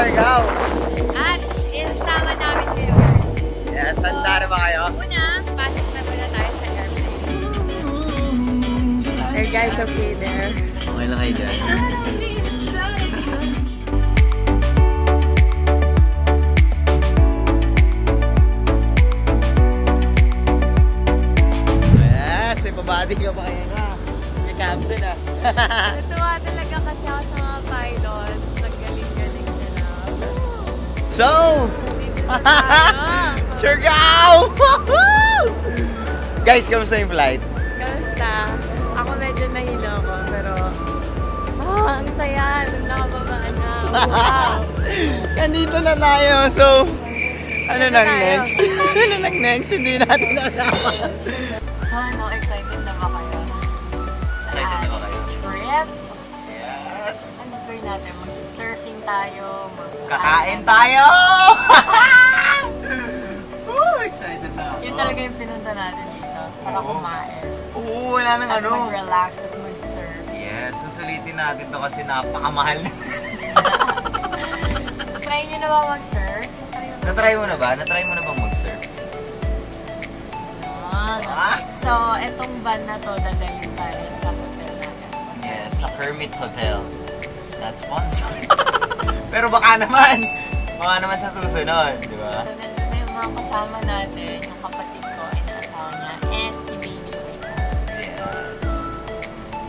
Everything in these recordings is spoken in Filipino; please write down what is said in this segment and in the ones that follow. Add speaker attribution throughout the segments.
Speaker 1: Siargao.
Speaker 2: At isama namin kayo.
Speaker 1: Yes, handa na ba kayo?
Speaker 2: Una, pasok na muna tayo sa airplane. Are you guys okay there?
Speaker 1: Okay lang kayo dyan. Yes, ipabati ka pa kayo na. May captain ah.
Speaker 2: Natuwa talaga kasi ako sa mga pilots. Naggaling-galing nila.
Speaker 1: So, Siargao! Guys, kamusta yung flight?
Speaker 2: Kamusta? Ako medyo nahilo ko, pero ang saya nung nakababaan na. Wow!
Speaker 1: Nandito na tayo, so ano nang next? Ano nang next? Hindi natin alam.
Speaker 2: So ano, excited na ba kayo?
Speaker 1: Excited na ba kayo?
Speaker 2: Trip?
Speaker 1: Yes!
Speaker 2: Ano gawin natin? Mag-surfing tayo?
Speaker 1: Kakain tayo! Excited na ako.
Speaker 2: Yun talaga yung pinunta natin dito. Para kumain.
Speaker 1: Oo, wala nang
Speaker 2: at
Speaker 1: ano.
Speaker 2: mag-relax at mag-surf.
Speaker 1: Yes, susulitin natin to kasi napakamahal na.
Speaker 2: Try nyo na ba mag-surf?
Speaker 1: Na-try mo na ba? Na-try mo na ba mag-surf?
Speaker 2: So, etong van na to, dadalhin tayo sa hotel natin.
Speaker 1: Yes, sa Kermit Hotel. That's sponsored. Pero baka naman sa susunod, di ba?
Speaker 2: So, nandun na yung mga kasama natin, yung kapatid ko at asawa niya, and si baby Rita.
Speaker 1: Yes.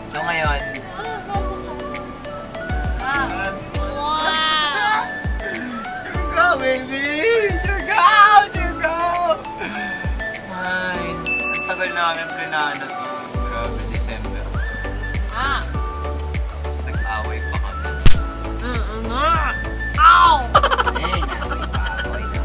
Speaker 1: So ngayon, wow! Siargao, baby! Siargao! Siargao! Ay, ang tagal namin plinano to. Grabe, December. Tapos nag-away pa kami.
Speaker 2: Ow!
Speaker 1: Eh, nag-away na.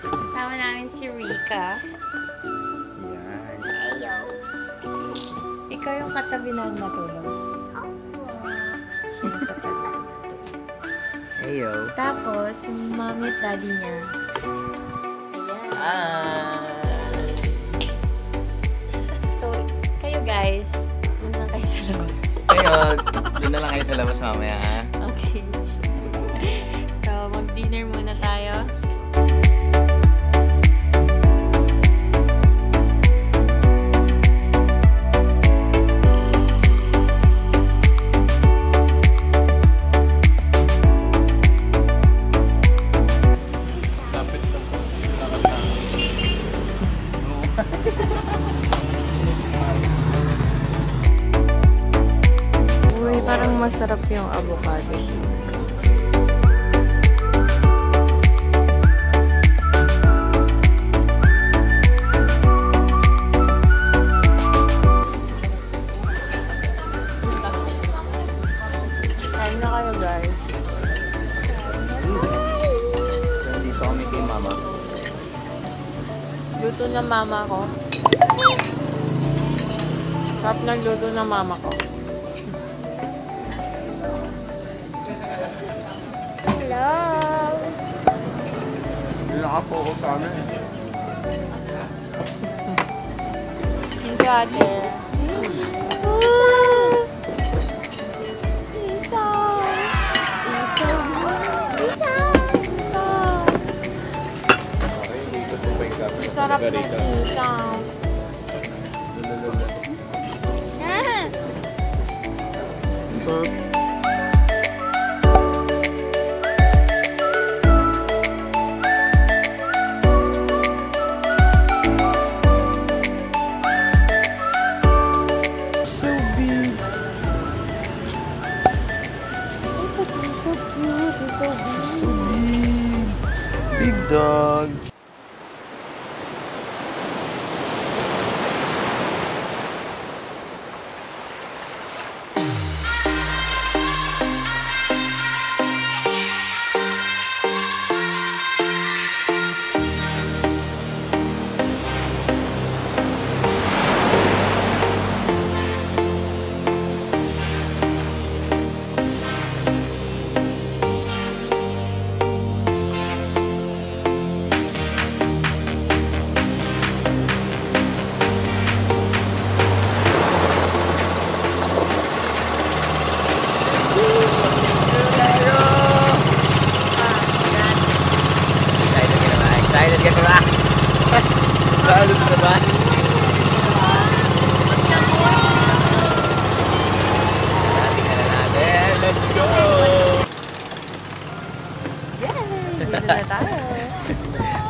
Speaker 2: Kasama namin si Rika.
Speaker 1: Yan.
Speaker 2: Ikaw yung katabi na matulog. Siya yung katabi.
Speaker 1: Heyo.
Speaker 2: Tapos, yung mommy at daddy niya. Ayan. So, kayo guys, dun lang kayo sa labas.
Speaker 1: Kayo, doon na lang kayo sa labas mamaya, ha?
Speaker 2: Okay. So, mag-dinner muna tayo. Uy, parang masarap yung avocado. Kain na kayo, guys.
Speaker 1: Nandito kami kay mama.
Speaker 2: Luto ng mama ko. Sarap nagluto ng mama ko. Hello!
Speaker 1: Hindi nakapokus sa amin.
Speaker 2: Thank you, ate. Sarap ng isaw.
Speaker 1: So big. So big. Big dog.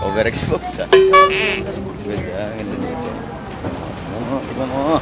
Speaker 1: Overexposed ha. Good ah, ganda dito. Tignan mo.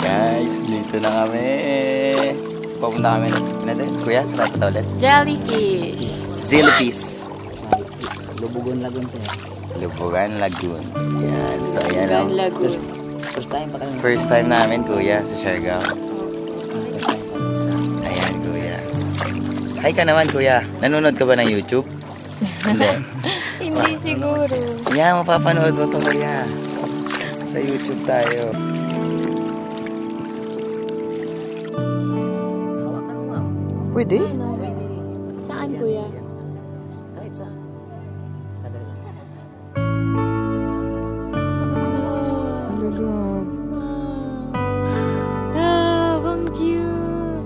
Speaker 1: Guys, dito na kami. Pupunta kami natin. Kuya, saan tayo ulit?
Speaker 2: Jellyfish.
Speaker 1: Jellyfish.
Speaker 3: Lubugan Lagoon sir.
Speaker 1: Lubugan Lagoon. Yan. So, ayan lang.
Speaker 2: Lagoon.
Speaker 1: First time namin, kuya, sa Siargao. Ayan, kuya. Hi ka naman, kuya. Nanonood ka ba ng YouTube? Hindi.
Speaker 2: Hindi siguro.
Speaker 1: Yan, mapapanood mo ito, kuya. Sa YouTube tayo. Pwede?
Speaker 2: Saan, kuya?
Speaker 3: Kahit sa
Speaker 2: Ang cute.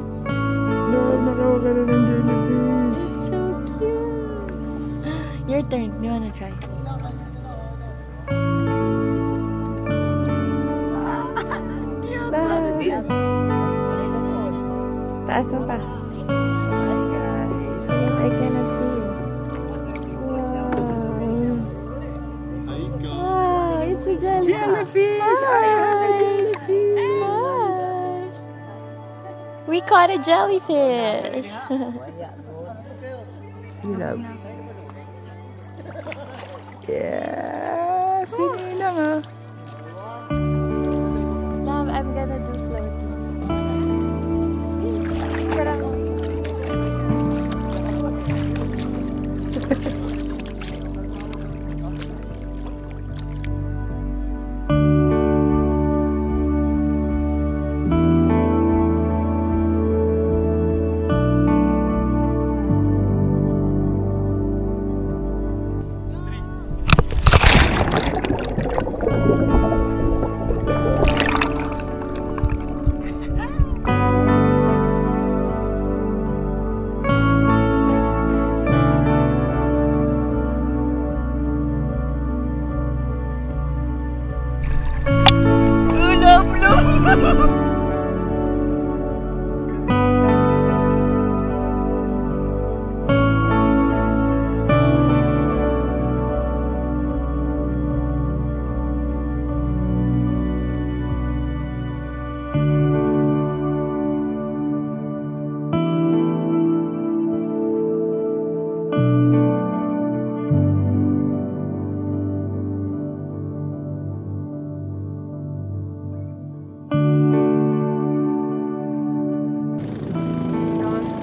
Speaker 1: Nakawaka na ng jellyfish.
Speaker 2: It's so cute. Your turn. Do you wanna try? Taas mo pa. I cannot see you. Wow, it's a jellyfish. Hi. We caught a jellyfish.
Speaker 1: Love. Yeah, sinilang ah.
Speaker 2: Love, I'm gonna do floating. Sarang.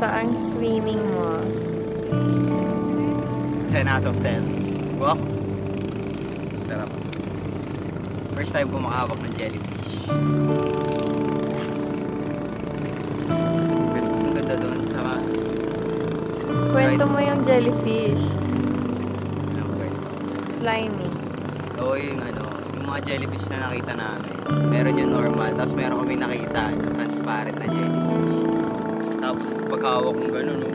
Speaker 2: Ang swimming mo.
Speaker 1: 10 out of 10. Wow. Sarap. First time ko makahawak ng jellyfish. Yes. Ang ganda doon. Sama.
Speaker 2: Kwento mo yung jellyfish.
Speaker 1: Anong kwento?
Speaker 2: Slimy.
Speaker 1: Oo, yung mga jellyfish na nakita namin. Meron yung normal, tapos meron kami nakita transparent na jellyfish. Tapos pagkawak kong gano'n, no?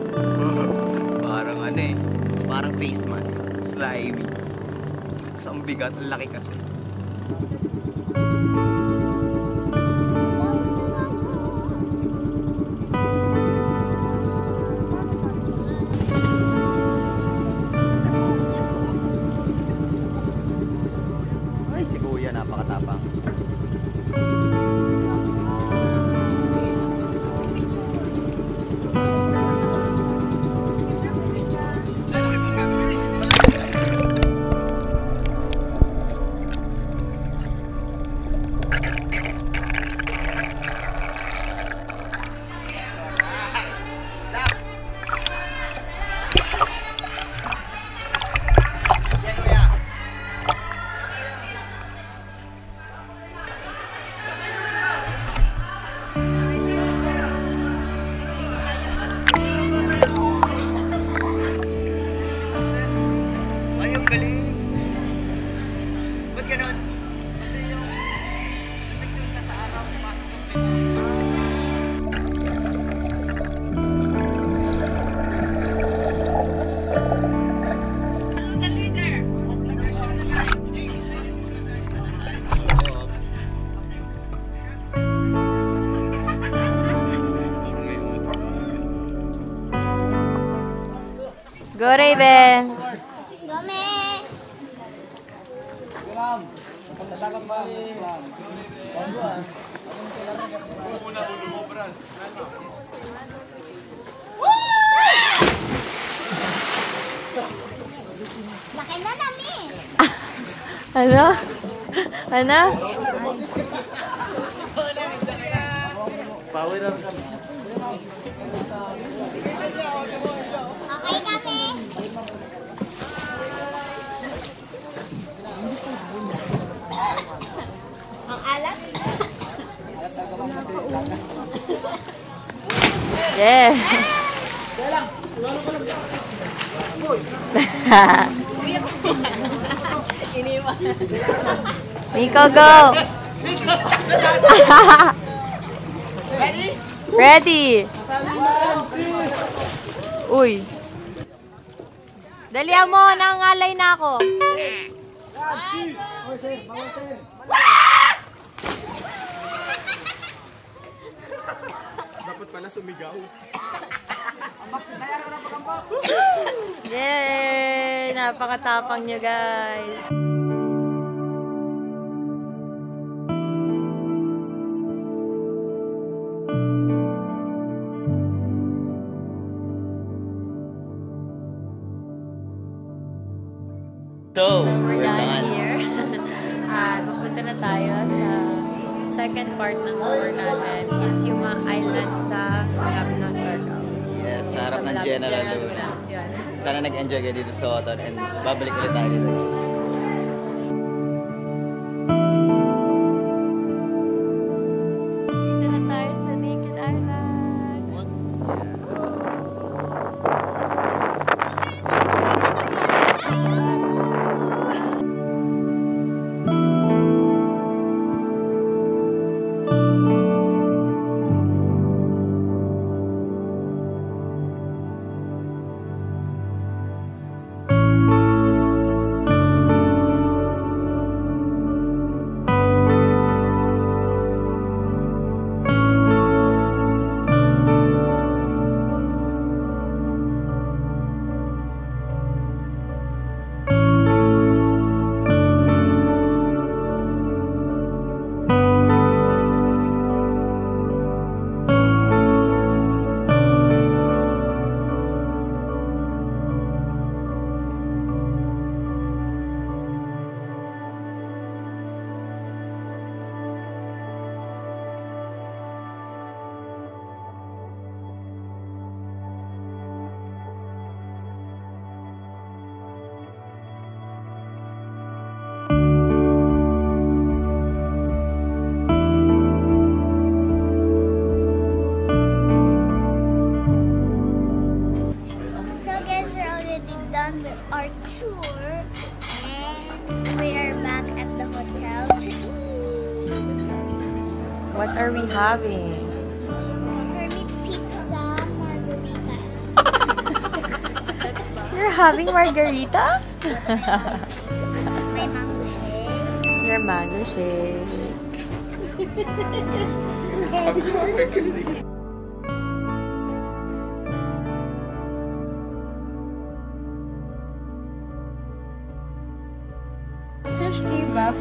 Speaker 1: Parang parang face mask. Slimy. So, ang bigat, ang laki kasi. Ay, si Kuya, napakatapang.
Speaker 2: Go, Raven.
Speaker 4: Gome! Laki na namin!
Speaker 2: Ano? Ano?
Speaker 4: Okay kami! Ang alat?
Speaker 2: Yeah. Nico, go! Ready? Uy. Dalihan mo, nangangalay na ako.
Speaker 1: Dapat pala sumigaw.
Speaker 2: Yay! Napakatapang nyo, guys.
Speaker 1: So,
Speaker 2: We're done here. Pupunta na tayo sa second part ng tour natin. Is yung mga islands sa harap ng Siargao.
Speaker 1: Yes, sa harap ng General Luna.
Speaker 2: Yun.
Speaker 1: Sana nag-enjoy kayo dito sa Sohoton and babalik ulit tayo dito.
Speaker 2: Dito na tayo sa Naked Island.
Speaker 4: So guys, we're already done with our tour and we are back at the hotel to eat.
Speaker 2: What are we having?
Speaker 4: Kermit pizza margarita.
Speaker 2: You're having margarita?
Speaker 4: May mango shake.
Speaker 2: Your mango shake.
Speaker 5: Fish kebab.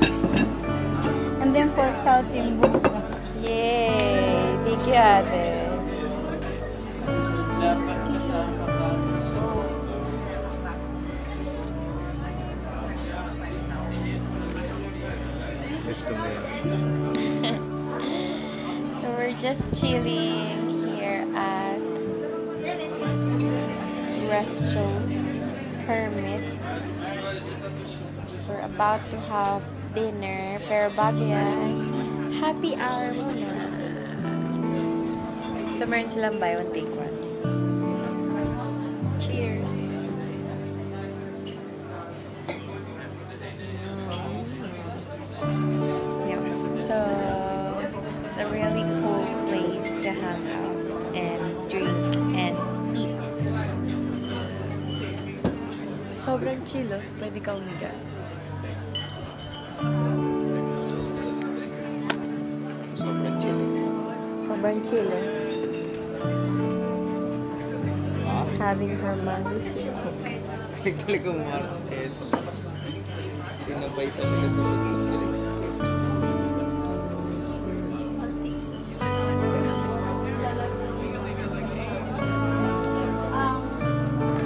Speaker 5: And then pork saltimbos.
Speaker 2: Yay! Thank you, ate.
Speaker 1: Gusto mo yun.
Speaker 2: So we're just chilling here at restaurant Kermit. We're about to have dinner, pero bago yan, happy hour muna. So meron silang buy one, take one. Cheers! Yep. So, it's a really cool place to hang out and drink and eat. Sobrang chill, oh. Pwede ka umiga.
Speaker 1: Sobrang chill.
Speaker 2: Sobrang chill, oh. Having her mango shake.
Speaker 1: Talagang market. Sinabay talaga sa mga sila.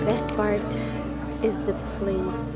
Speaker 2: Best part is the place.